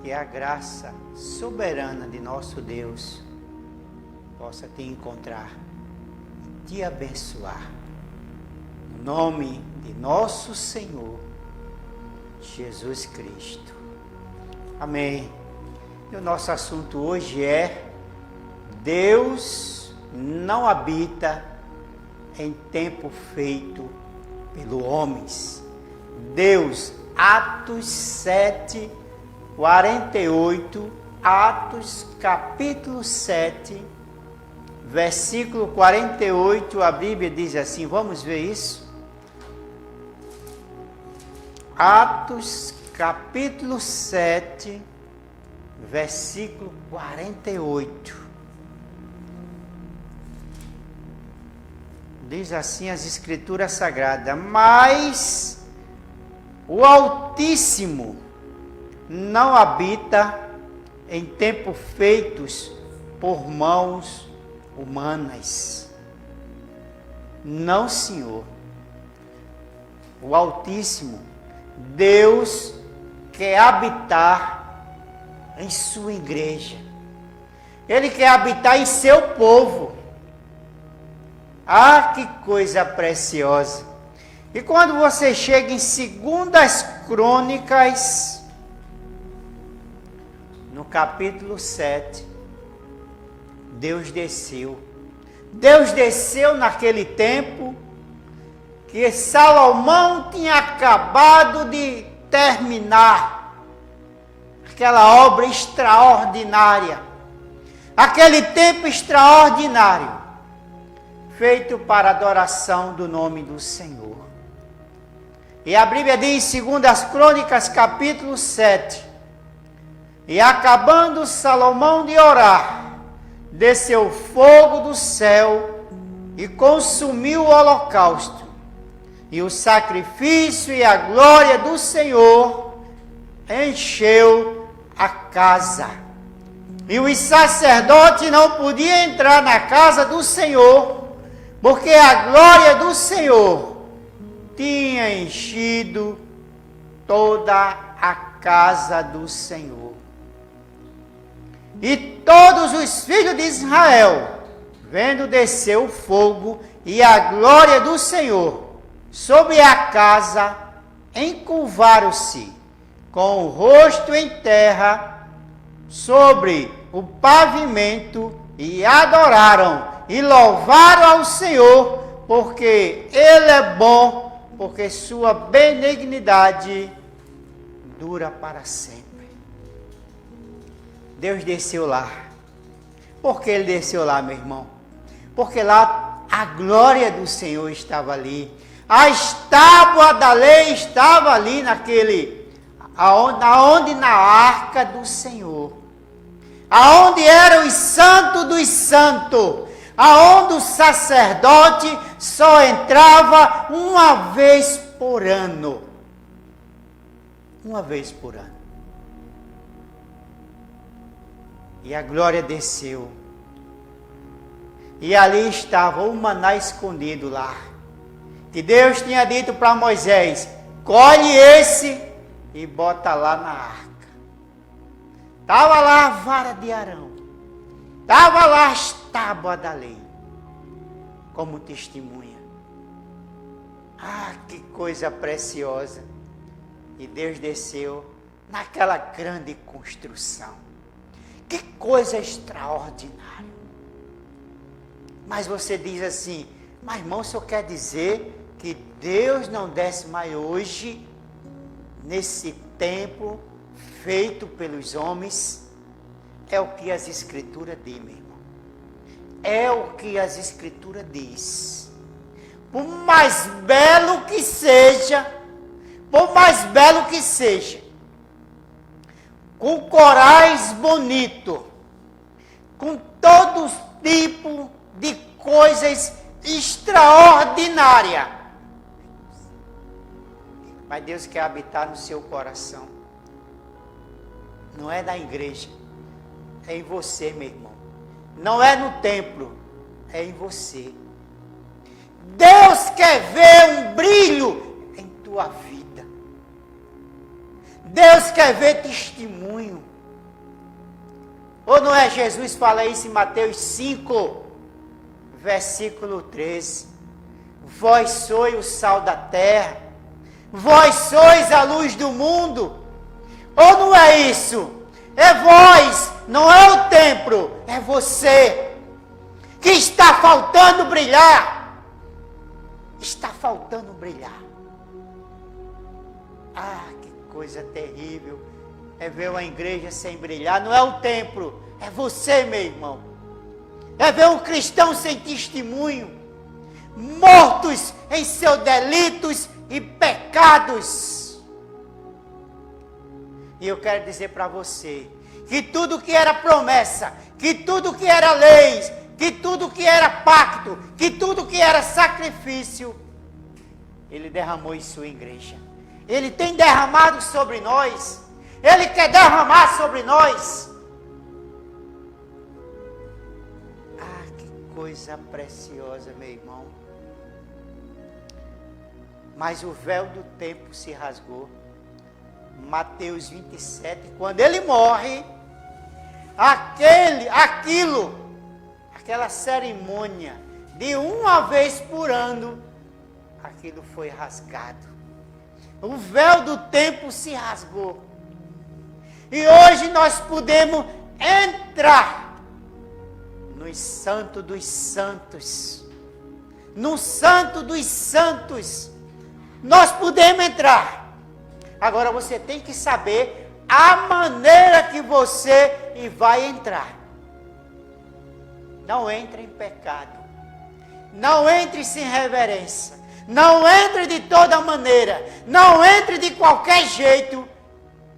que a graça soberana de nosso Deus possa te encontrar e te abençoar. No nome de nosso Senhor Jesus Cristo. Amém. E o nosso assunto hoje é: Deus não habita em tempo feito pelos homens. Deus, Atos 7, 48, Atos capítulo 7, versículo 48, a Bíblia diz assim, vamos ver isso? Atos capítulo 7, versículo 48. Diz assim as Escrituras Sagradas: mas o Altíssimo não habita em tempos feitos por mãos humanas. Não, Senhor. O Altíssimo, Deus, quer habitar em sua igreja. Ele quer habitar em seu povo. Ah, que coisa preciosa! E quando você chega em 2 Crônicas, no capítulo 7, Deus desceu. Deus desceu naquele tempo que Salomão tinha acabado de terminar aquela obra extraordinária. Aquele tempo extraordinário feito para a adoração do nome do Senhor. E a Bíblia diz em 2 Crônicas, capítulo 7, e acabando Salomão de orar, desceu fogo do céu e consumiu o holocausto, e o sacrifício e a glória do Senhor encheu a casa. E os sacerdotes não podiam entrar na casa do Senhor, porque a glória do Senhor tinha enchido toda a casa do Senhor. E todos os filhos de Israel, vendo descer o fogo e a glória do Senhor sobre a casa, encurvaram-se com o rosto em terra sobre o pavimento e adoraram e louvaram ao Senhor, porque Ele é bom, porque sua benignidade dura para sempre. Deus desceu lá. Por que Ele desceu lá, meu irmão? Porque lá a glória do Senhor estava ali. A tábua da lei estava ali aonde na arca do Senhor. Aonde eram os santos dos santos. Aonde o sacerdote só entrava uma vez por ano. Uma vez por ano. E a glória desceu. E ali estava o maná escondido lá. Que Deus tinha dito para Moisés: colhe esse e bota lá na arca. Estava lá a vara de Arão. Estava lá as tábuas da lei. Como testemunha. Ah, que coisa preciosa. E Deus desceu naquela grande construção. Que coisa extraordinária. Mas você diz assim: mas irmão, o senhor quer dizer que Deus não desce mais hoje, nesse templo feito pelos homens? É o que as Escrituras dizem, meu irmão. É o que as Escrituras dizem. Por mais belo que seja, com corais bonitos, com todo tipo de coisas extraordinárias, mas Deus quer habitar no seu coração. Não é na igreja, é em você, meu irmão. Não é no templo, é em você. Deus quer ver um brilho em tua vida. Deus quer ver testemunho. Ou não é Jesus fala isso em Mateus 5, versículo 13. Vós sois o sal da terra. Vós sois a luz do mundo. Ou não é isso? É vós, não é o templo, é você que está faltando brilhar. Está faltando brilhar. Ah, que coisa terrível é ver uma igreja sem brilhar. Não é o templo, é você, meu irmão. É ver um cristão sem testemunho, mortos em seus delitos e pecados. E eu quero dizer para você que tudo que era promessa, que tudo que era lei, que tudo que era pacto, que tudo que era sacrifício, Ele derramou em sua igreja. Ele tem derramado sobre nós. Ele quer derramar sobre nós. Ah, que coisa preciosa, meu irmão. Mas o véu do tempo se rasgou. Mateus 27, quando ele morre, aquela cerimônia de uma vez por ano, aquilo foi rasgado. O véu do tempo se rasgou. E hoje nós podemos entrar no Santo dos Santos. No Santo dos Santos. Nós podemos entrar. Agora você tem que saber a maneira que você vai entrar. Não entre em pecado. Não entre sem reverência. Não entre de toda maneira. Não entre de qualquer jeito.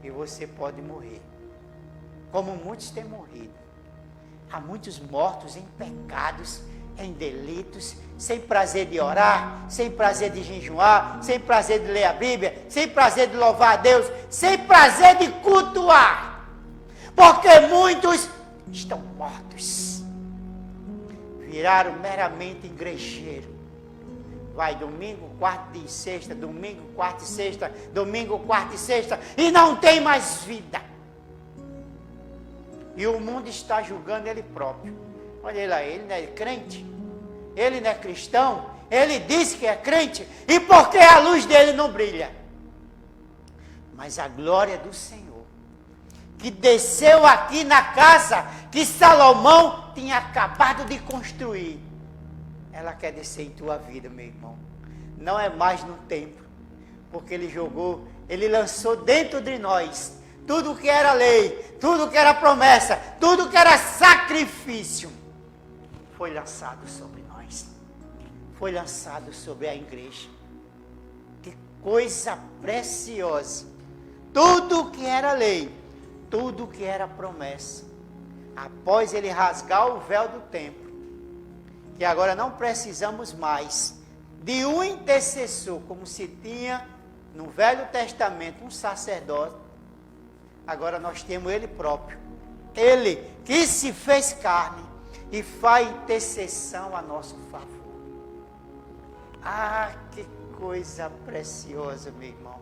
E você pode morrer. Como muitos têm morrido. Há muitos mortos em pecados, em delitos, sem prazer de orar, sem prazer de jejuar, sem prazer de ler a Bíblia, sem prazer de louvar a Deus, sem prazer de cultuar. Porque muitos estão mortos. Viraram meramente igrejeiro. Vai domingo, quarta e sexta, domingo, quarta e sexta, domingo, quarta e sexta, e não tem mais vida. E o mundo está julgando ele próprio. Olha ele lá, ele não é crente, ele não é cristão, ele diz que é crente, e por que a luz dele não brilha? Mas a glória do Senhor, que desceu aqui na casa que Salomão tinha acabado de construir, ela quer descer em tua vida, meu irmão. Não é mais no templo, porque ele jogou, ele lançou dentro de nós tudo que era lei, tudo que era promessa, tudo que era sacrifício, foi lançado sobre nós, foi lançado sobre a igreja. Que coisa preciosa! Tudo que era lei, tudo que era promessa, após ele rasgar o véu do templo, que agora não precisamos mais de um intercessor, como se tinha no Velho Testamento um sacerdote. Agora nós temos ele próprio, ele que se fez carne e faz intercessão a nosso favor. Ah, que coisa preciosa, meu irmão.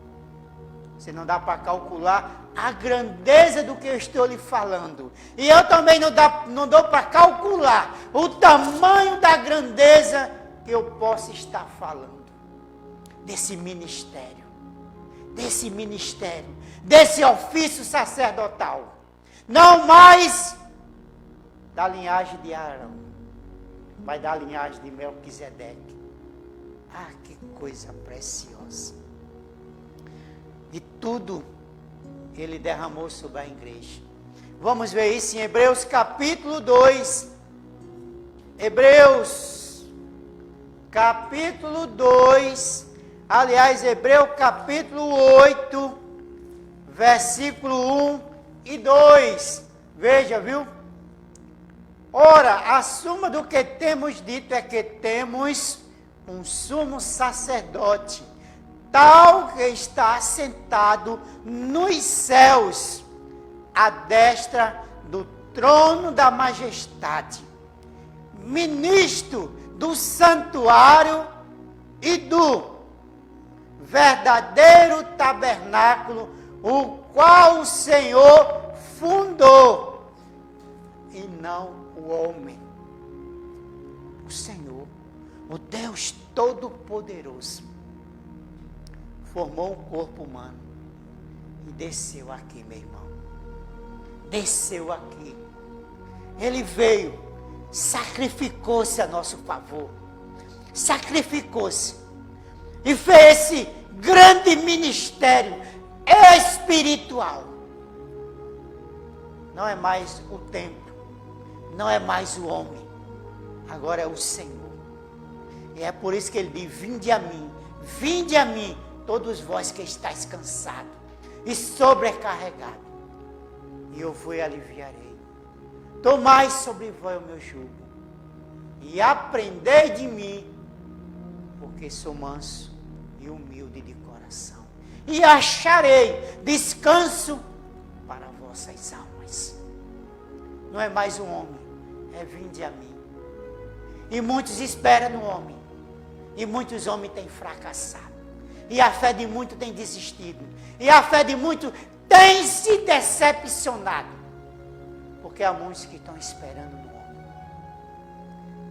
Você não dá para calcular a grandeza do que eu estou lhe falando. E eu também não dou para calcular o tamanho da grandeza que eu posso estar falando. Desse ministério, desse ofício sacerdotal. Não mais da linhagem de Arão, mas da linhagem de Melquisedeque. Ah, que coisa preciosa. De tudo ele derramou sobre a igreja. Vamos ver isso em Hebreus capítulo 2. Hebreus capítulo 2. Aliás, Hebreus capítulo 8, versículo 1 e 2. Veja, viu? Ora, a suma do que temos dito é que temos um sumo sacerdote, tal que está assentado nos céus, à destra do trono da majestade, ministro do santuário e do verdadeiro tabernáculo, o qual o Senhor fundou. não o homem. O Senhor, o Deus Todo-Poderoso, formou um corpo humano e desceu aqui, meu irmão. Desceu aqui. Ele veio, sacrificou-se a nosso favor. Sacrificou-se. E fez esse grande ministério espiritual. Não é mais o templo, não é mais o homem, agora é o Senhor. E é por isso que ele diz: vinde a mim, todos vós que estáis cansados e sobrecarregados, e eu vos aliviarei. Tomai sobre vós o meu jugo, e aprendei de mim, porque sou manso e humilde de coração, e acharei descanso para vossas almas. Não é mais um homem, é vinde a mim. E muitos esperam no homem, e muitos homens têm fracassado, e a fé de muitos tem desistido, e a fé de muitos tem se decepcionado, porque há muitos que estão esperando no homem.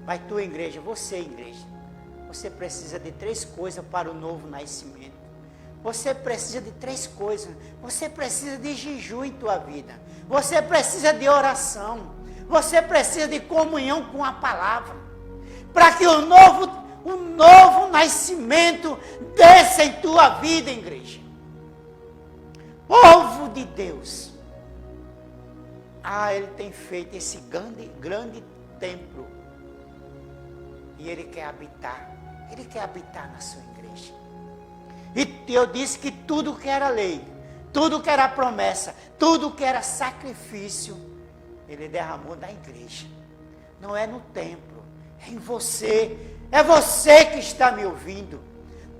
Mas tu, igreja, você precisa de 3 coisas para o novo nascimento. Você precisa de 3 coisas. Você precisa de jejum em tua vida. Você precisa de oração. Você precisa de comunhão com a palavra. Para que o novo nascimento desça em tua vida, igreja. Povo de Deus. Ele tem feito esse grande templo. E Ele quer habitar. Ele quer habitar na sua igreja. E eu disse que tudo que era lei, tudo que era promessa, tudo que era sacrifício, Ele derramou na igreja. Não é no templo, é em você. É você que está me ouvindo.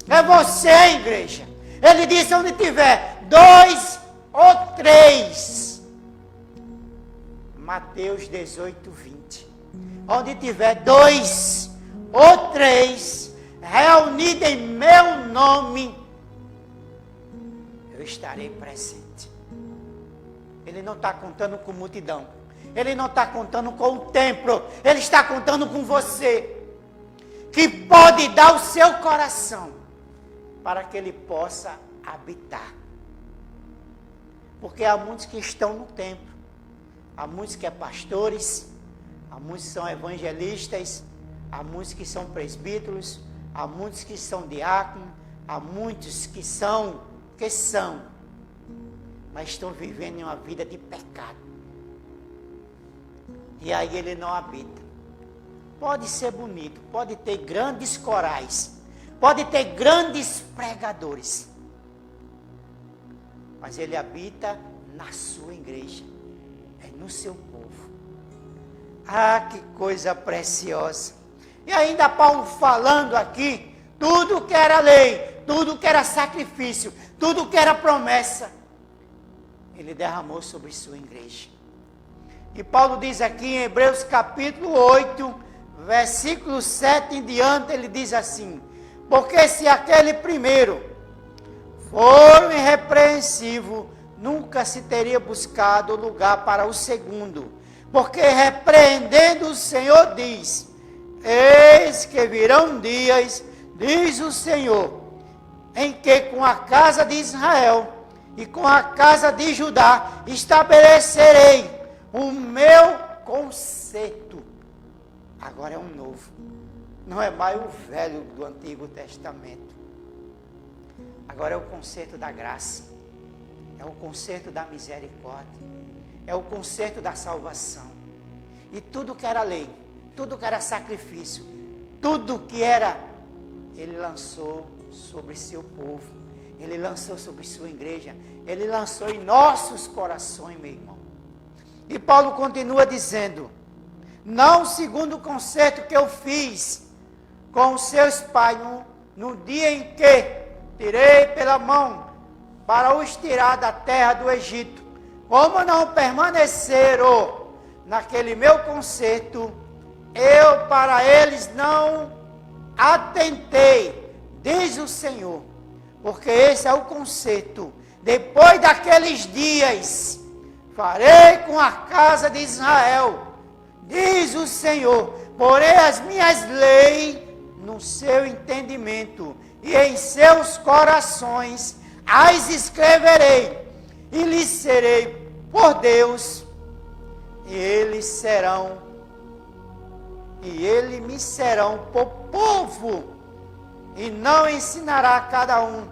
É você, igreja. Ele disse: onde tiver 2 ou 3. Mateus 18, 20. Onde tiver 2 ou 3 reunidos em meu nome, eu estarei presente. Ele não está contando com multidão. Ele não está contando com o templo. Ele está contando com você, que pode dar o seu coração para que Ele possa habitar. Porque há muitos que estão no templo. Há muitos que são pastores. Há muitos que são evangelistas. Há muitos que são presbíteros. Há muitos que são diáconos. Há muitos que são, mas estão vivendo uma vida de pecado. E aí Ele não habita. Pode ser bonito, pode ter grandes corais, pode ter grandes pregadores, mas Ele habita na sua igreja, é no seu povo. Que coisa preciosa. E ainda Paulo falando aqui, tudo que era lei, tudo que era sacrifício, tudo que era promessa, Ele derramou sobre sua igreja. E Paulo diz aqui em Hebreus capítulo 8, versículo 7 em diante, ele diz assim: porque se aquele primeiro for irrepreensível, nunca se teria buscado lugar para o segundo. Porque repreendendo o Senhor diz: eis que virão dias, diz o Senhor, em que com a casa de Israel e com a casa de Judá estabelecerei o meu conserto. Agora é um novo. Não é mais o velho do Antigo Testamento. Agora é o conserto da graça. É o conserto da misericórdia. É o conserto da salvação. E tudo que era lei, tudo que era sacrifício, tudo que era, Ele lançou sobre seu povo. Ele lançou sobre sua igreja. Ele lançou em nossos corações, meu irmão. E Paulo continua dizendo: não segundo o concerto que eu fiz com os seus pais no dia em que tirei pela mão para os tirar da terra do Egito, como não permaneceram naquele meu concerto, eu para eles não atentei, diz o Senhor, porque esse é o concerto. Depois daqueles dias, farei com a casa de Israel Diz o Senhor: porei as minhas leis no seu entendimento, e em seus corações as escreverei, e lhes serei por Deus, e eles me serão por povo, e não ensinará cada um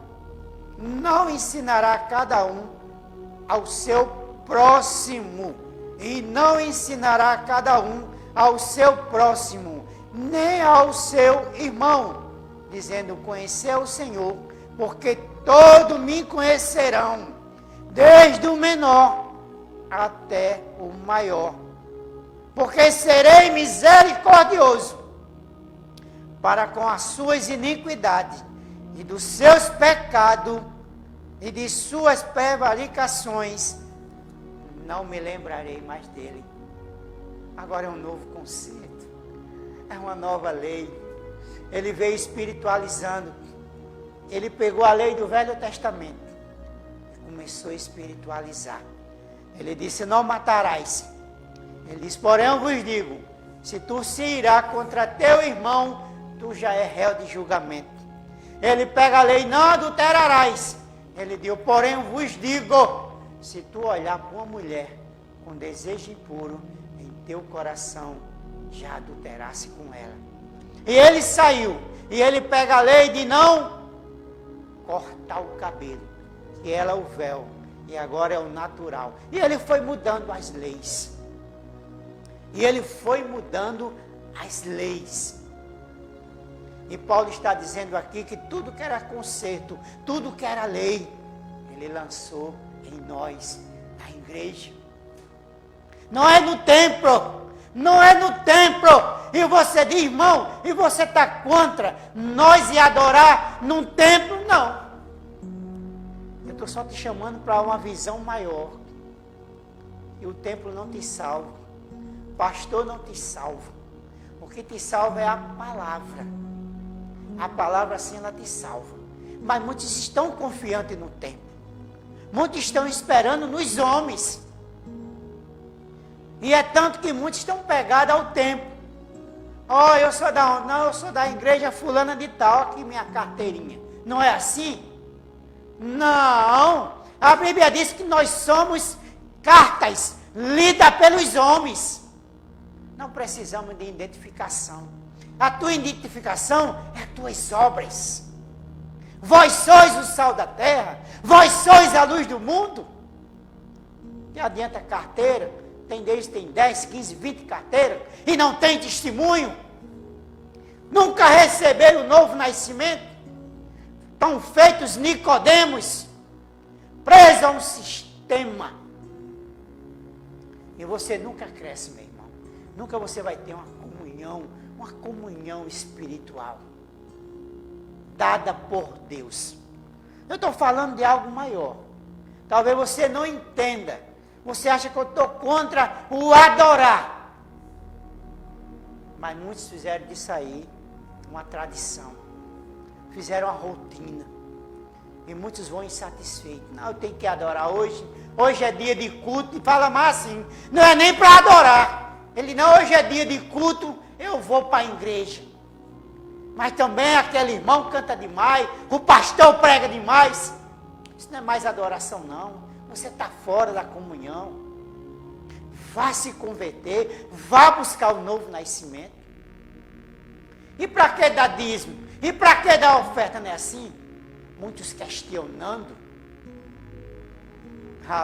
ao seu próximo, e não ensinará cada um ao seu próximo, nem ao seu irmão, dizendo: conheceu o Senhor, porque todos me conhecerão, desde o menor até o maior, porque serei misericordioso para com as suas iniquidades, e dos seus pecados, e de suas prevaricações, não me lembrarei mais dele. Agora é um novo conceito, é uma nova lei. Ele veio espiritualizando. Ele pegou a lei do Velho Testamento e começou a espiritualizar. Ele disse: não matarás. Ele disse: porém eu vos digo, se tu se irá contra teu irmão, tu já é réu de julgamento. Ele pega a lei: não adulterarás. Ele diz: porém eu vos digo, se tu olhar para uma mulher com desejo impuro, em teu coração já adulterasse com ela. E ele saiu, e ele pega a lei de não cortar o cabelo, que era o véu, e agora é o natural. E ele foi mudando as leis. E Paulo está dizendo aqui que tudo que era conserto, tudo que era lei, ele lançou em nós, na igreja. Não é no templo. E você diz: irmão, e você está contra nós e adorar num templo? Não. Eu estou só te chamando para uma visão maior. E o templo não te salva. O pastor não te salva. O que te salva é a palavra. A palavra sim, ela te salva. Mas muitos estão confiantes no templo. Muitos estão esperando nos homens. E é tanto que muitos estão pegados ao templo. Eu sou da onde? Não, eu sou da igreja fulana de tal, aqui minha carteirinha. Não é assim? Não. A Bíblia diz que nós somos cartas lidas pelos homens. Não precisamos de identificação. A tua identificação é as tuas obras. Vós sois o sal da terra. Vós sois a luz do mundo. Que adianta carteira? Tem 10, 15, 20 carteiras e não tem testemunho. Nunca receberam o novo nascimento. Estão feitos Nicodemos, presos a um sistema. E você nunca cresce, meu irmão. Nunca você vai ter uma comunhão espiritual dada por Deus. Eu estou falando de algo maior. Talvez você não entenda. Você acha que eu estou contra o adorar. Mas muitos fizeram disso aí uma tradição. Fizeram uma rotina. E muitos vão insatisfeitos. Não, eu tenho que adorar hoje. Hoje é dia de culto. E fala mais assim. Não é nem para adorar. Ele não, hoje é dia de culto. Eu vou para a igreja. Mas também aquele irmão canta demais. O pastor prega demais. Isso não é mais adoração não. Você está fora da comunhão. Vá se converter. Vá buscar o novo nascimento. E para que dar dízimo? E para que dar oferta? Não é assim? Muitos questionando.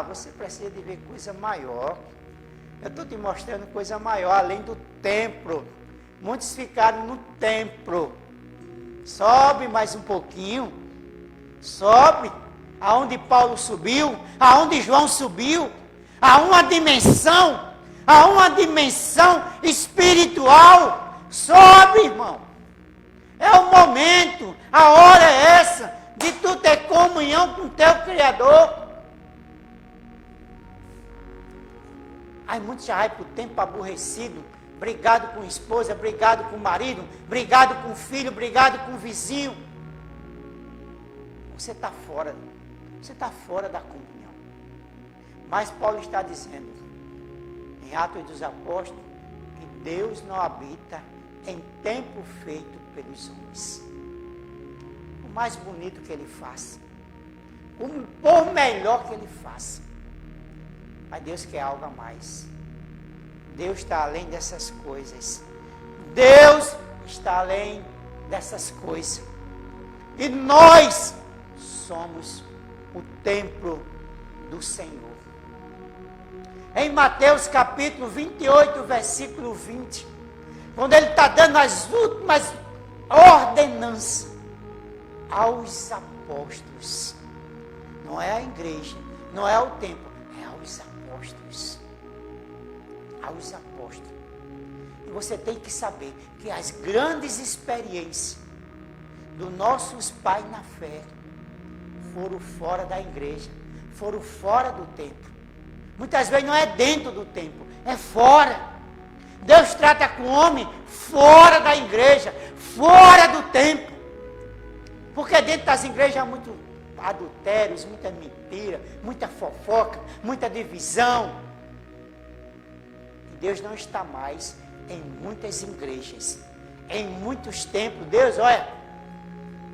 Você precisa de ver coisa maior. Eu estou te mostrando coisa maior, além do templo. Muitos ficaram no templo. Sobe mais um pouquinho. Sobe. Aonde Paulo subiu, aonde João subiu, a uma dimensão espiritual. Sobe, irmão. É o momento, a hora é essa, de tu ter comunhão com o teu Criador. Aí muitos já vai para o tempo aborrecido, brigado com a esposa, brigado com o marido, brigado com o filho, brigado com o vizinho. Você está fora. Você está fora da comunhão. Mas Paulo está dizendo, em Atos dos Apóstolos, Deus não habita em templo feito pelos homens. O mais bonito que Ele faça, por melhor que Ele faça, mas Deus quer algo a mais. Deus está além dessas coisas. Deus está além dessas coisas. E nós somos o templo do Senhor. Em Mateus capítulo 28, versículo 20, quando ele está dando as últimas ordenanças aos apóstolos, não é a igreja, não é o templo, é aos apóstolos. Aos apóstolos. E você tem que saber que as grandes experiências dos nossos pais na fé foram fora da igreja, foram fora do templo. Muitas vezes não é dentro do templo, é fora. Deus trata com o homem fora da igreja, fora do templo. Porque dentro das igrejas há muito adultérios, muita mentira, muita fofoca, muita divisão. E Deus não está mais em muitas igrejas, em muitos templos. Deus, olha,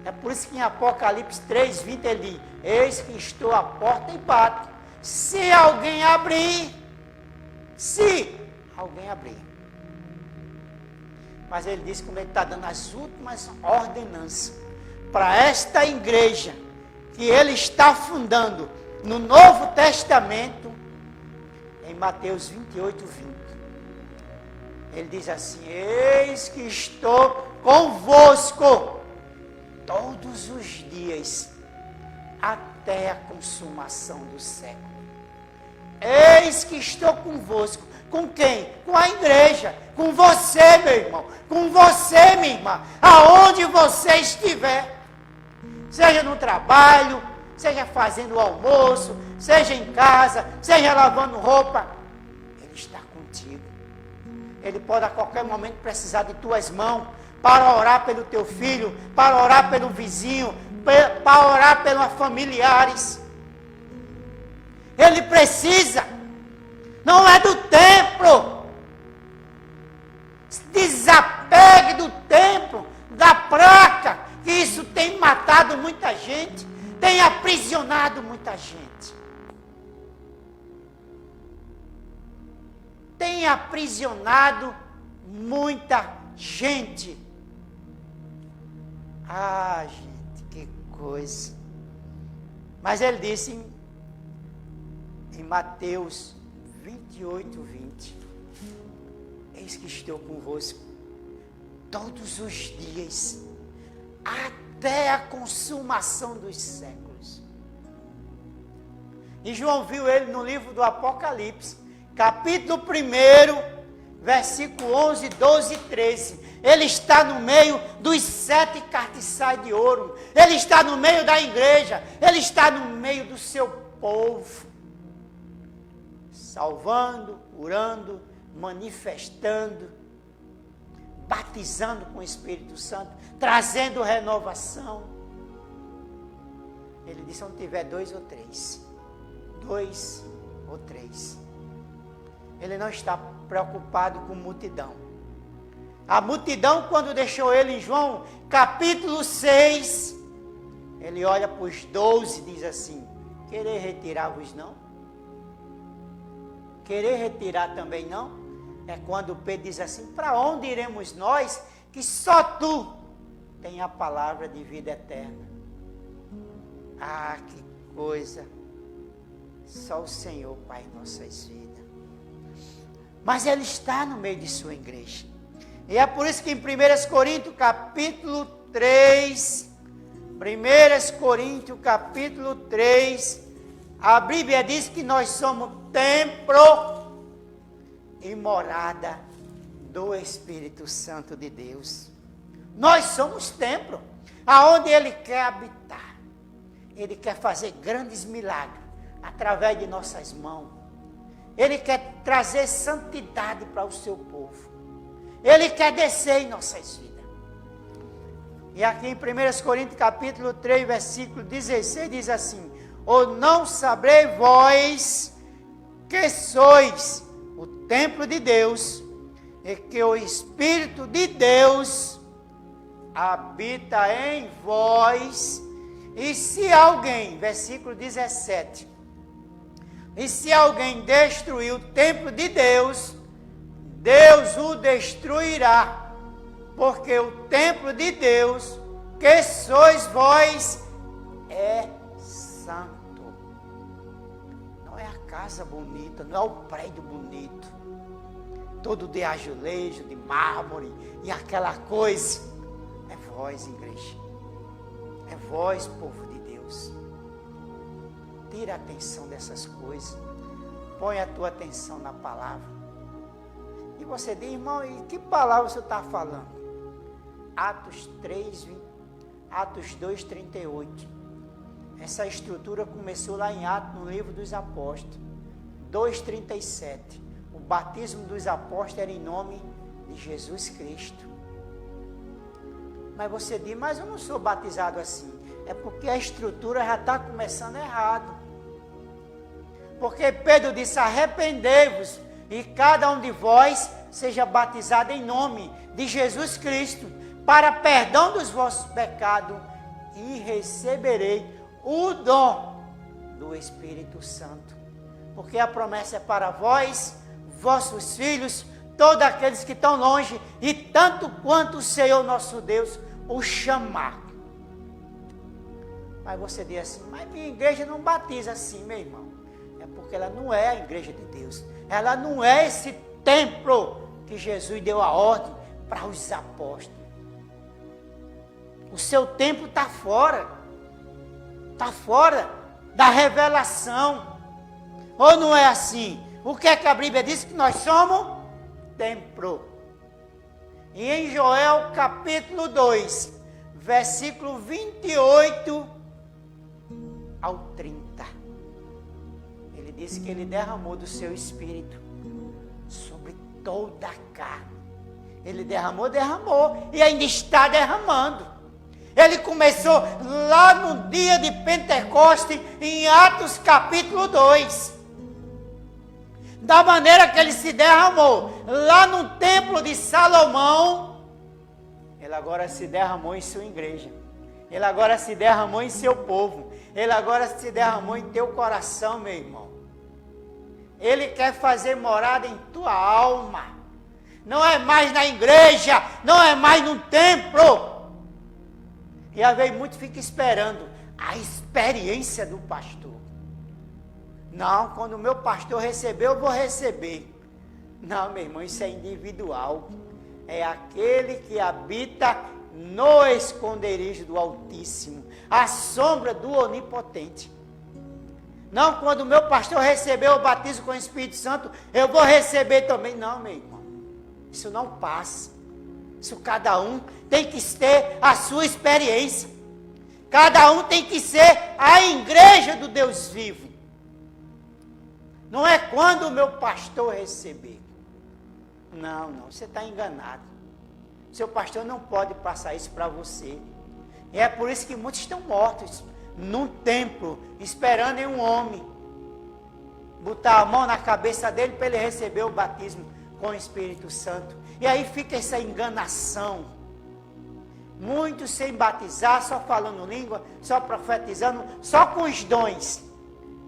é por isso que em Apocalipse 3:20 ele diz: eis que estou à porta e bato. Se alguém abrir, mas ele diz como ele está dando as últimas ordenanças para esta igreja que ele está fundando no Novo Testamento, em Mateus 28:20. Ele diz assim: eis que estou convosco todos os dias até a consumação do século. Eis que estou convosco. Com quem? Com a igreja. Com você, meu irmão. Com você, minha irmã. Aonde você estiver. Seja no trabalho, seja fazendo o almoço, seja em casa, seja lavando roupa. Ele está contigo. Ele pode a qualquer momento precisar de tuas mãos para orar pelo teu filho, para orar pelo vizinho, para orar pelos familiares. Ele precisa. Não é do templo. Se desapegue do templo, da placa, que isso tem matado muita gente, tem aprisionado muita gente. Tem aprisionado muita gente. Ah, gente, que coisa. Mas ele disse em Mateus 28:20: eis que estou convosco todos os dias, até a consumação dos séculos. E João viu ele no livro do Apocalipse, capítulo 1, versículo 11, 12 e 13. Ele está no meio dos 7 castiçais de ouro. Ele está no meio da igreja. Ele está no meio do seu povo. Salvando, curando, manifestando, batizando com o Espírito Santo, trazendo renovação. Ele disse: onde tiver 2 ou 3. 2 ou 3. Ele não está preocupado com multidão. A multidão, quando deixou ele em João, capítulo 6, ele olha para os 12 e diz assim: querer retirar-vos não? Querer retirar também não? É quando Pedro diz assim: para onde iremos nós, que só tu tem a palavra de vida eterna? Ah, que coisa! Só o Senhor, Pai, em nossas vidas. Mas Ele está no meio de sua igreja. E é por isso que em 1 Coríntios capítulo 3, 1 Coríntios capítulo 3, a Bíblia diz que nós somos templo e morada do Espírito Santo de Deus. Nós somos templo, aonde Ele quer habitar. Ele quer fazer grandes milagres através de nossas mãos. Ele quer trazer santidade para o seu povo. Ele quer descer em nossas vidas. E aqui em 1 Coríntios capítulo 3, versículo 16, diz assim: ou não sabeis vós que sois o templo de Deus, é que o Espírito de Deus habita em vós. E se alguém, versículo 17, e se alguém destruir o templo de Deus, Deus o destruirá, porque o templo de Deus, que sois vós, é santo. Não é a casa bonita, não é o prédio bonito, todo de azulejo, de mármore e aquela coisa. É vós, igreja. É vós, povo de Deus. Tira a atenção dessas coisas. Põe a tua atenção na palavra. E você diz, irmão, e que palavra você está falando? Atos 2, 38. Essa estrutura começou lá em Atos, no livro dos Apóstolos. 2:37. O batismo dos apóstolos era em nome de Jesus Cristo. Mas você diz, mas eu não sou batizado assim. É porque a estrutura já está começando errado. Porque Pedro disse, arrependei-vos e cada um de vós seja batizado em nome de Jesus Cristo para perdão dos vossos pecados e receberei o dom do Espírito Santo. Porque a promessa é para vós, vossos filhos, todos aqueles que estão longe e tanto quanto o Senhor nosso Deus o chamar. Mas você diz assim, mas minha igreja não batiza assim, meu irmão. É porque ela não é a igreja de Deus. Ela não é esse templo que Jesus deu a ordem para os apóstolos. O seu templo está fora. Está fora da revelação. Ou não é assim? O que é que a Bíblia diz? Que nós somos templo. E em Joel capítulo 2, versículo 28 ao 30, ele disse que ele derramou do seu Espírito sobre toda a carne. Ele derramou, e ainda está derramando. Ele começou lá no dia de Pentecostes, em Atos capítulo 2. Da maneira que ele se derramou lá no templo de Salomão, ele agora se derramou em sua igreja. Ele agora se derramou em seu povo. Ele agora se derramou em teu coração, meu irmão. Ele quer fazer morada em tua alma. Não é mais na igreja, não é mais no templo. E às vezes muitos ficam esperando a experiência do pastor. Não, quando o meu pastor receber, eu vou receber. Não, meu irmão, isso é individual. É aquele que habita no esconderijo do Altíssimo, à sombra do Onipotente. Não, quando o meu pastor receber o batismo com o Espírito Santo, eu vou receber também. Não, meu irmão, isso não passa. Isso cada um tem que ter a sua experiência. Cada um tem que ser a igreja do Deus vivo. Não é quando o meu pastor receber. Não, você está enganado. Seu pastor não pode passar isso para você. E é por isso que muitos estão mortos num templo, esperando em um homem botar a mão na cabeça dele para ele receber o batismo com o Espírito Santo. E aí fica essa enganação. Muitos sem batizar, só falando língua, só profetizando, só com os dons.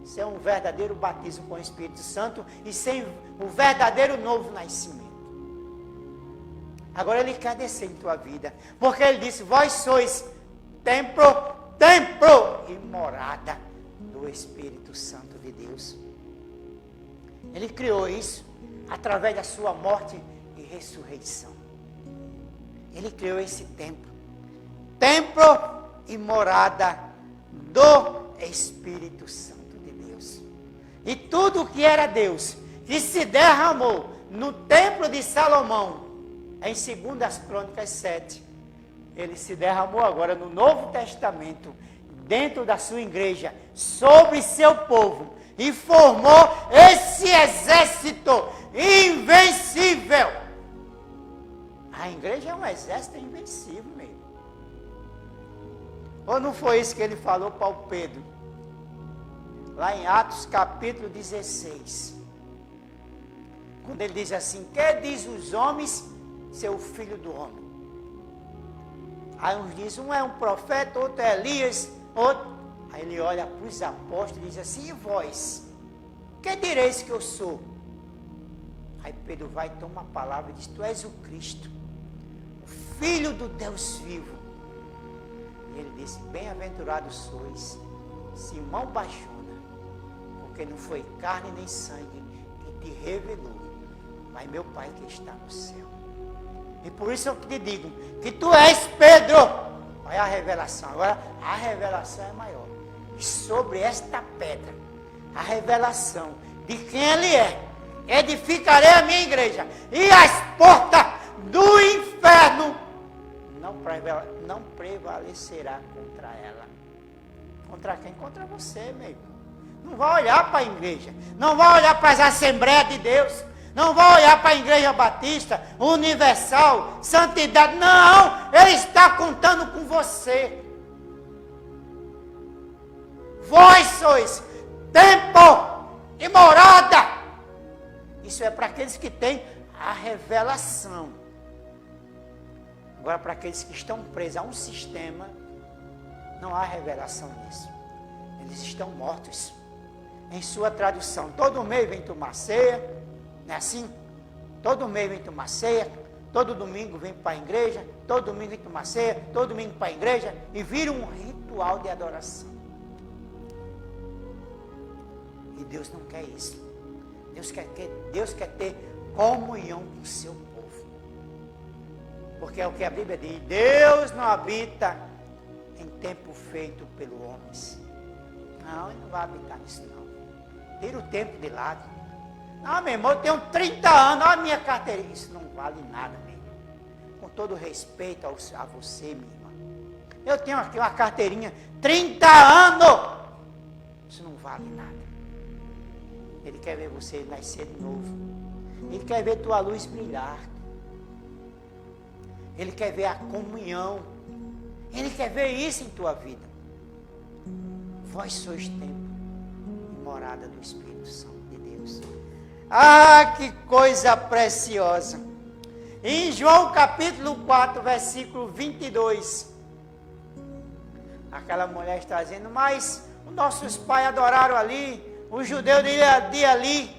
Isso é um verdadeiro batismo com o Espírito Santo e sem o verdadeiro novo nascimento. Agora ele quer descer em tua vida, porque ele disse, vós sois templo e morada do Espírito Santo de Deus. Ele criou isso através da sua morte e ressurreição. Ele criou esse templo e morada do Espírito Santo de Deus. E tudo que era Deus, que se derramou no templo de Salomão, em 2 Crônicas 7, ele se derramou agora no Novo Testamento, dentro da sua igreja, sobre seu povo, e formou esse exército invencível. A igreja é um exército invencível mesmo. Ou não foi isso que ele falou para o Pedro? Lá em Atos capítulo 16. Quando ele diz assim, que diz os homens ser o filho do homem? Aí uns dizem, um é um profeta, outro é Elias, outro. Aí ele olha para os apóstolos e diz assim, e vós? Que direis que eu sou? Aí Pedro vai, toma a palavra e diz, tu és o Cristo, o Filho do Deus vivo. E ele disse, bem-aventurados sois, Simão Barjona, porque não foi carne nem sangue que te revelou, mas meu Pai que está no céu. E por isso eu te digo, que tu és Pedro. Olha a revelação, agora a revelação é maior. E sobre esta pedra, a revelação de quem ele é, edificarei a minha igreja, e as portas do inferno não prevalecerá contra ela. Contra quem? Contra você, meu irmão. Não vai olhar para a igreja, não vai olhar para as Assembleias de Deus, não vai olhar para a Igreja Batista, Universal, Santidade, não, ele está contando com você. Vós sois templo e morada. Isso é para aqueles que têm a revelação. Agora, para aqueles que estão presos a um sistema, não há revelação nisso. Eles estão mortos. Em sua tradução, todo mês vem tomar ceia, não é assim? Todo mês vem tomar ceia, todo domingo vem para a igreja, todo domingo vem tomar ceia, todo domingo para a igreja, e vira um ritual de adoração. E Deus não quer isso. Deus quer ter comunhão com o seu povo. Porque é o que a Bíblia diz, Deus não habita em templo feito pelo homem. Não, ele não vai habitar nisso não. Tira o tempo de lado. Não, meu irmão, eu tenho 30 anos, olha a minha carteirinha. Isso não vale nada, meu irmão. Com todo respeito a você, minha irmã. Eu tenho aqui uma carteirinha, 30 anos. Isso não vale nada. Ele quer ver você nascer de novo. Ele quer ver tua luz brilhar. Ele quer ver a comunhão. Ele quer ver isso em tua vida. Vós sois templo e morada do Espírito Santo de Deus. Ah, que coisa preciosa. Em João capítulo 4, versículo 22. Aquela mulher está dizendo, mas os nossos pais adoraram ali, os judeus de ali.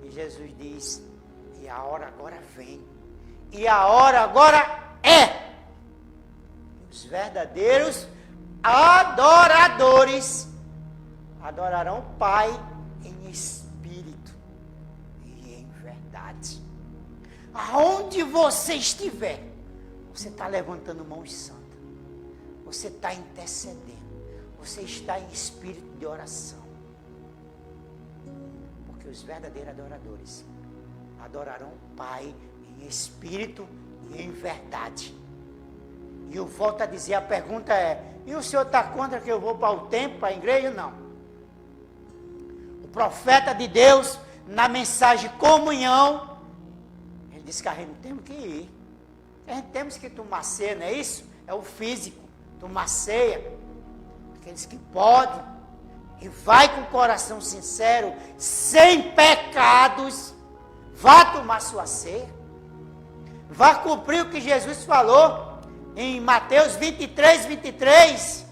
E Jesus diz, e a hora agora vem. E a hora agora é. Os verdadeiros adoradores adorarão o Pai em espírito e em verdade. Aonde você estiver, você está levantando mãos santas. Você está intercedendo. Você está em espírito de oração. Porque os verdadeiros adoradores adorarão o Pai em espírito e em verdade. E eu volto a dizer, a pergunta é, e o senhor está contra que eu vou para o templo, para a igreja? Não. O profeta de Deus, na mensagem comunhão, ele disse que a gente tem que ir. A gente temos que tomar ceia, não é isso? É o físico, tomar ceia. Aqueles que podem, e vai com o coração sincero, sem pecados, vá tomar sua ceia. Vá cumprir o que Jesus falou em Mateus 23, 23.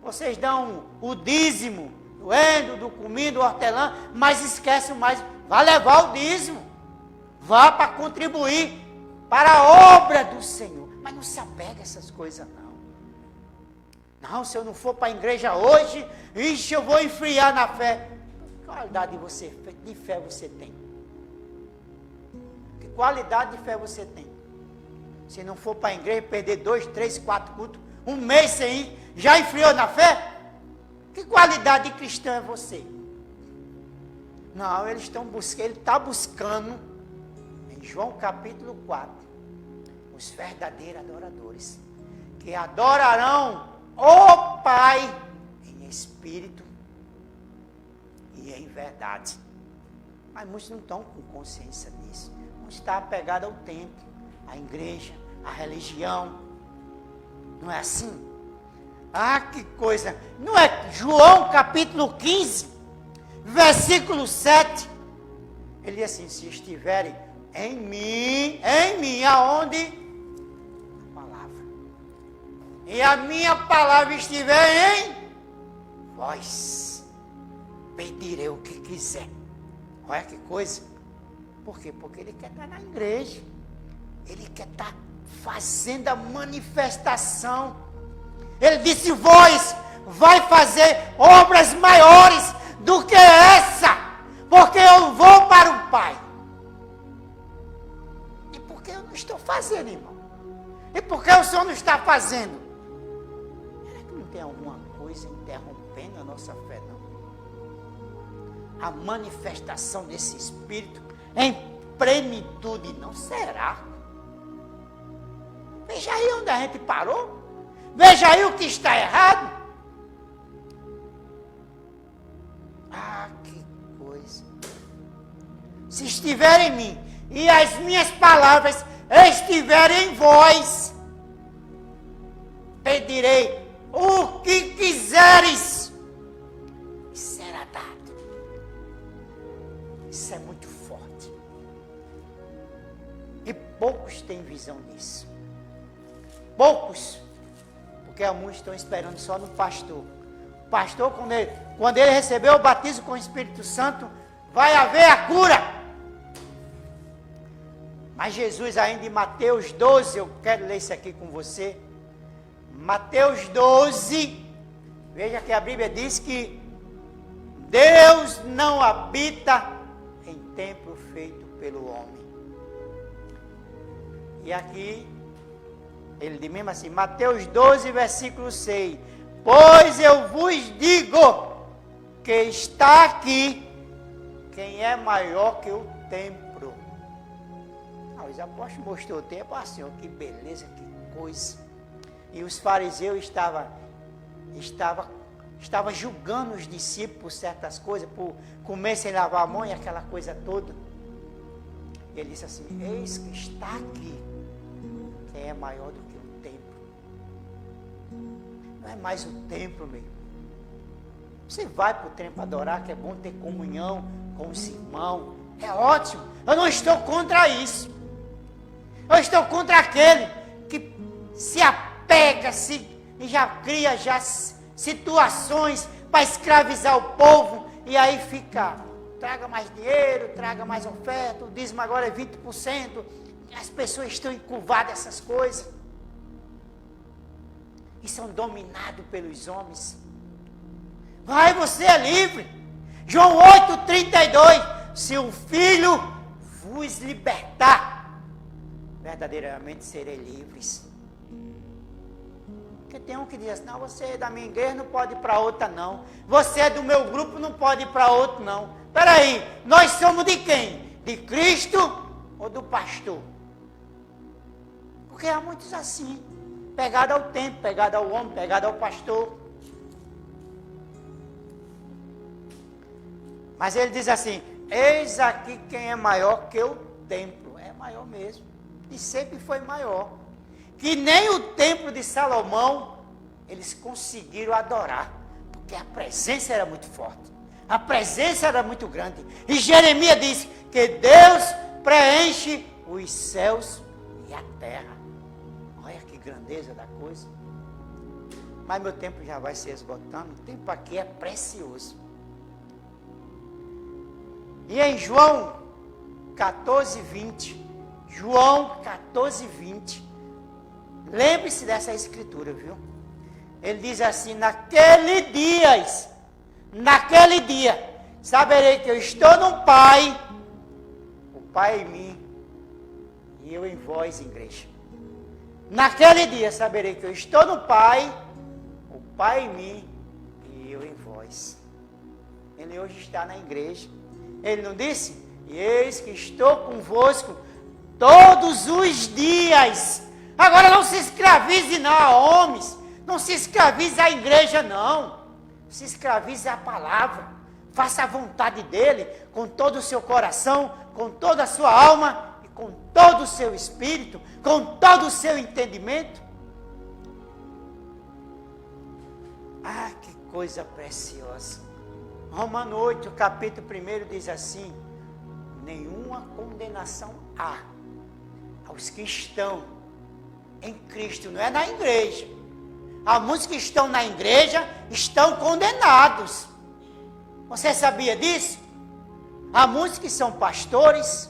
Vocês dão o dízimo, do endo, do comido, do hortelã, mas esquecem mais, vá levar o dízimo. Vá para contribuir para a obra do Senhor. Mas não se apega a essas coisas, não. Não, se eu não for para a igreja hoje, ixi, eu vou enfriar na fé. Que qualidade de fé você tem? Que qualidade de fé você tem? Se não for para a igreja, perder 2, 3, 4 cultos, um mês sem ir, já enfriou na fé? Que qualidade de cristão é você? Não, ele está buscando, em João capítulo 4, os verdadeiros adoradores, que adorarão o Pai em espírito e em verdade. Mas muitos não estão com consciência disso. Muitos estão apegados ao templo, à igreja, à religião. Não é assim? Ah, que coisa! Não é João capítulo 15, versículo 7. Ele diz assim, se estiverem Em mim, aonde? A palavra. E a minha palavra estiver em vós, pedirei o que quiser. Olha que coisa. Por quê? Porque ele quer estar na igreja. Ele quer estar fazendo a manifestação. Ele disse, vós vai fazer obras maiores do que essa, porque eu vou para o Pai. E por que eu não estou fazendo, irmão? E por que o Senhor não está fazendo? Será que não tem alguma coisa interrompendo a nossa fé, não? A manifestação desse Espírito em plenitude, não será? Veja aí onde a gente parou. Veja aí o que está errado. Ah, que coisa. Se estiver em mim e as minhas palavras estiverem em vós, pedirei o que quiseres e será dado. Isso é muito forte. E poucos têm visão disso. Poucos. Porque muitos estão esperando só no pastor. O pastor, quando ele recebeu o batismo com o Espírito Santo, vai haver a cura. Mas Jesus ainda em Mateus 12, eu quero ler isso aqui com você. Mateus 12, veja que a Bíblia diz que Deus não habita em templo feito pelo homem. E aqui, ele diz mesmo assim, Mateus 12, versículo 6. Pois eu vos digo que está aqui quem é maior que o templo. Os apóstolos mostrou o templo, assim, ó, que beleza, que coisa. E os fariseus estavam julgando os discípulos por certas coisas, por comer sem lavar a mão e aquela coisa toda. E ele disse assim, eis que está aqui quem é maior do que o templo. Não é mais o templo, meu. Você vai para o templo adorar, que é bom ter comunhão com os irmãos. É ótimo. Eu não estou contra isso. Eu estou contra aquele que se apega, e já cria situações para escravizar o povo. E aí fica, traga mais dinheiro, traga mais oferta, o dízimo agora é 20%. As pessoas estão encurvadas essas coisas. E são dominados pelos homens. Vai, você é livre. João 8,32. Se o Filho vos libertar, verdadeiramente serei livres. Porque tem um que diz assim, não, você é da minha igreja, não pode ir para outra não. Você é do meu grupo, não pode ir para outro não. Espera aí, nós somos de quem? De Cristo ou do pastor? Porque há muitos assim, pegado ao tempo, pegado ao homem, pegado ao pastor. Mas ele diz assim, eis aqui quem é maior que o templo. É maior mesmo. E sempre foi maior. Que nem o templo de Salomão, eles conseguiram adorar. Porque a presença era muito forte. A presença era muito grande. E Jeremias diz que Deus preenche os céus e a terra. Olha que grandeza da coisa. Mas meu tempo já vai se esgotando. O tempo aqui é precioso. E em João 14, 20. João 14, 20. Lembre-se dessa escritura, viu? Ele diz assim, naquele dia, saberei que eu estou no Pai, o Pai em mim, e eu em vós, igreja. Naquele dia, saberei que eu estou no Pai, o Pai em mim, e eu em vós. Ele hoje está na igreja. Ele não disse? E eis que estou convosco todos os dias. Agora não se escravize não a homens. Não se escravize à igreja não. Se escravize à palavra. Faça a vontade dele com todo o seu coração, com toda a sua alma e com todo o seu espírito, com todo o seu entendimento. Ah, que coisa preciosa. Romano 8, capítulo 1 diz assim, nenhuma condenação há aos que estão em Cristo, não é na igreja. Há muitos que estão na igreja, estão condenados. Você sabia disso? Há muitos que são pastores,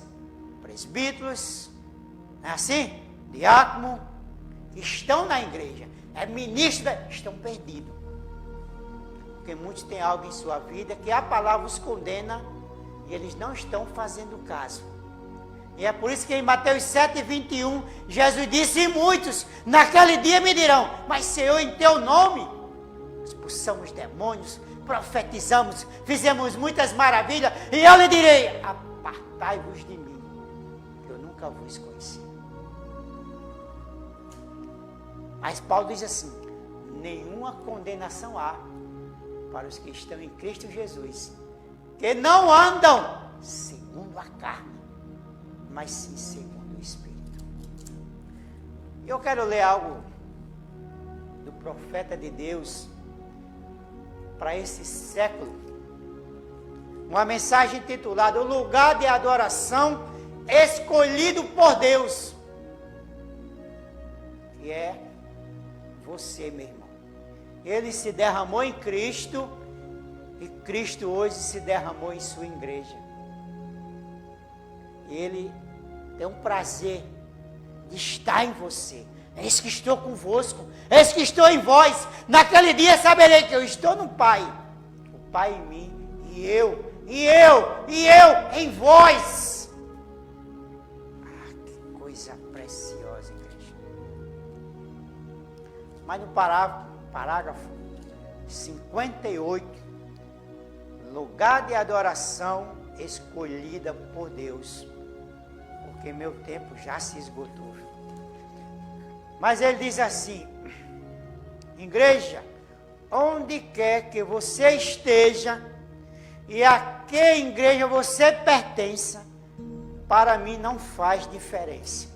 presbíteros, não é assim? Diácono, estão na igreja, é ministro, estão perdidos. Porque muitos têm algo em sua vida que a palavra os condena e eles não estão fazendo caso. E é por isso que em Mateus 7:21, Jesus disse: e muitos naquele dia me dirão: mas Senhor, em teu nome expulsamos demônios, profetizamos, fizemos muitas maravilhas, e eu lhe direi: apartai-vos de mim, que eu nunca vos conheci. Mas Paulo diz assim: nenhuma condenação há para os que estão em Cristo Jesus, que não andam segundo a carne, mas sim segundo o Espírito. Eu quero ler algo do profeta de Deus para esse século. Uma mensagem intitulada: o lugar de adoração escolhido por Deus. Que é você, meu irmão. Ele se derramou em Cristo e Cristo hoje se derramou em sua igreja. Ele tem um prazer de estar em você. Eis que estou convosco, eis que estou em vós. Naquele dia saberei que eu estou no Pai, o Pai em mim, e eu em vós. Que coisa preciosa, igreja. Mas no parágrafo 58, lugar de adoração escolhida por Deus, porque meu tempo já se esgotou. Mas ele diz assim: igreja, onde quer que você esteja e a que igreja você pertença, para mim não faz diferença.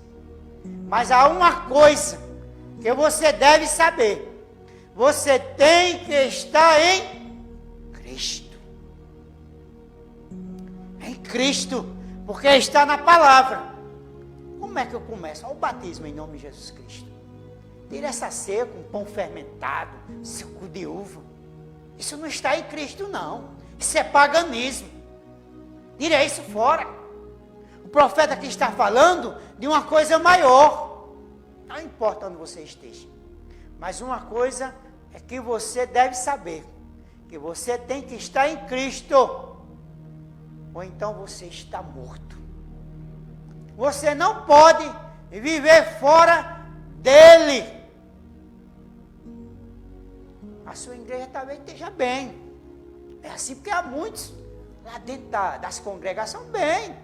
Mas há uma coisa que você deve saber: você tem que estar em Cristo. Em Cristo, porque está na palavra. Como é que eu começo? Olha o batismo em nome de Jesus Cristo. Tira essa ceia com pão fermentado, suco de uva. Isso não está em Cristo, não. Isso é paganismo. Tira isso fora. O profeta aqui está falando de uma coisa maior. Não importa onde você esteja. Mas uma coisa é que você deve saber: que você tem que estar em Cristo, ou então você está morto. Você não pode viver fora dele. A sua igreja talvez esteja bem. É assim porque há muitos lá dentro das congregações bem.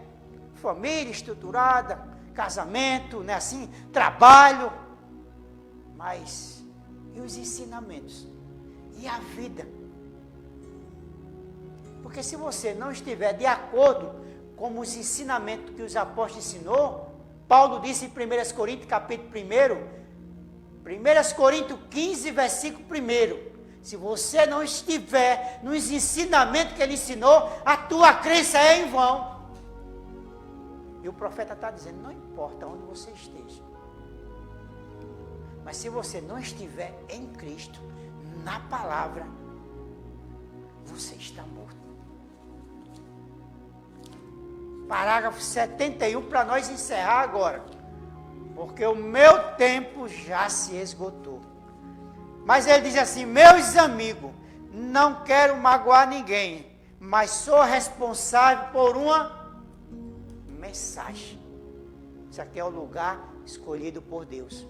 Família estruturada, casamento, né, assim, trabalho. Mas e os ensinamentos? E a vida? Porque se você não estiver de acordo com os ensinamentos que os apóstolos ensinou, Paulo disse em 1 Coríntios capítulo 1 Coríntios 15, versículo 1, se você não estiver nos ensinamentos que ele ensinou, a tua crença é em vão. E o profeta está dizendo: não importa onde você esteja, mas se você não estiver em Cristo, na palavra, você está morto. Parágrafo 71, para nós encerrar agora, porque o meu tempo já se esgotou. Mas ele diz assim: meus amigos, não quero magoar ninguém, mas sou responsável por uma mensagem. Isso aqui é o lugar escolhido por Deus.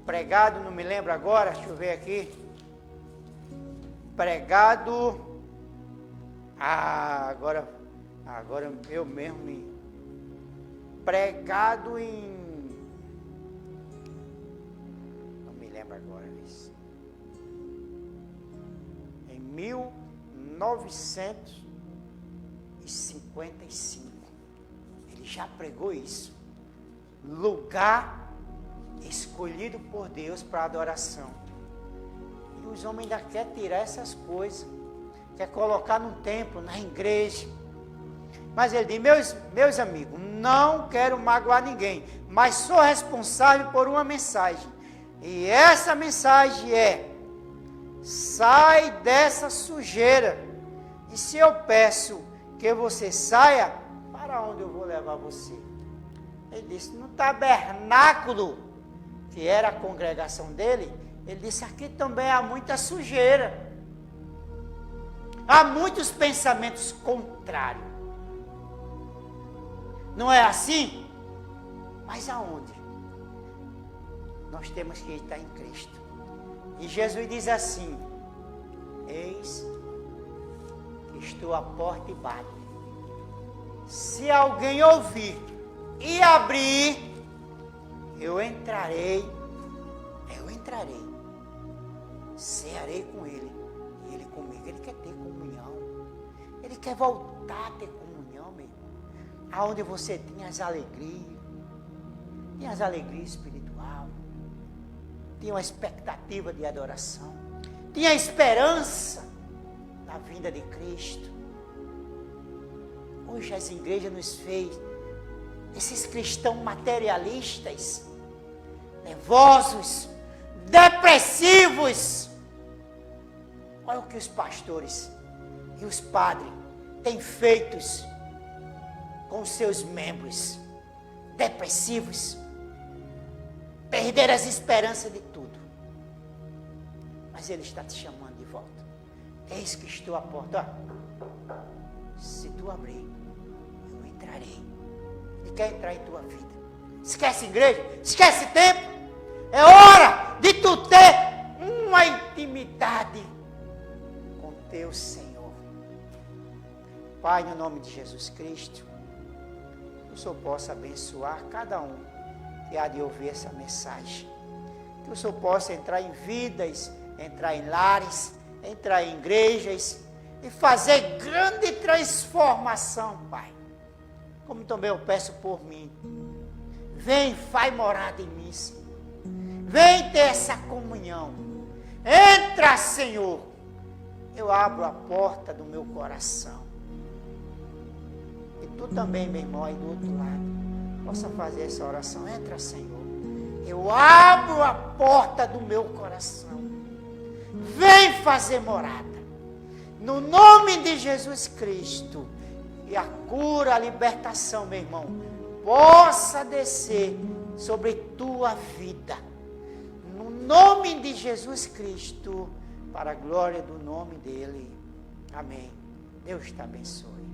Pregado, não me lembro agora, deixa eu ver aqui. Pregado, agora eu mesmo me... Pregado em... não me lembro agora isso. Em 1955. Ele já pregou isso. Lugar escolhido por Deus para adoração. E os homens ainda querem tirar essas coisas. Quer colocar num templo, na igreja. Mas ele diz, meus amigos, não quero magoar ninguém, mas sou responsável por uma mensagem. E essa mensagem é: sai dessa sujeira. E se eu peço que você saia, para onde eu vou levar você? Ele disse, no tabernáculo, que era a congregação dele, ele disse, aqui também há muita sujeira. Há muitos pensamentos contrários. Não é assim? Mas aonde? Nós temos que estar em Cristo. E Jesus diz assim, eis que estou à porta e bato. Se alguém ouvir e abrir, eu entrarei, cearei com ele, e ele comigo. Ele quer ter comunhão, ele quer voltar a ter comunhão, meu irmão. Aonde você tem as alegrias espiritual, tem uma expectativa de adoração, tem a esperança da vinda de Cristo. Hoje as igrejas nos fez esses cristãos materialistas, nervosos, depressivos. Olha o que os pastores e os padres têm feito com seus membros depressivos, perderam as esperanças de tudo. Mas Ele está te chamando de volta. Eis que estou à porta. Se tu abrir, eu entrarei. Ele quer entrar em tua vida. Esquece igreja, esquece tempo. É hora de tu ter uma intimidade com teu Senhor. Pai, no nome de Jesus Cristo, que o Senhor possa abençoar cada um que há de ouvir essa mensagem. Que o Senhor possa entrar em vidas, entrar em lares, entrar em igrejas e fazer grande transformação, Pai. Como também eu peço por mim. Vem, faz morada em mim, Senhor. Vem ter essa comunhão. Entra, Senhor. Eu abro a porta do meu coração. E tu também, meu irmão, aí do outro lado, possa fazer essa oração. Entra, Senhor. Eu abro a porta do meu coração. Vem fazer morada. No nome de Jesus Cristo. E a cura, a libertação, meu irmão, possa descer sobre tua vida. No nome de Jesus Cristo, para a glória do nome dele. Amém. Deus te abençoe.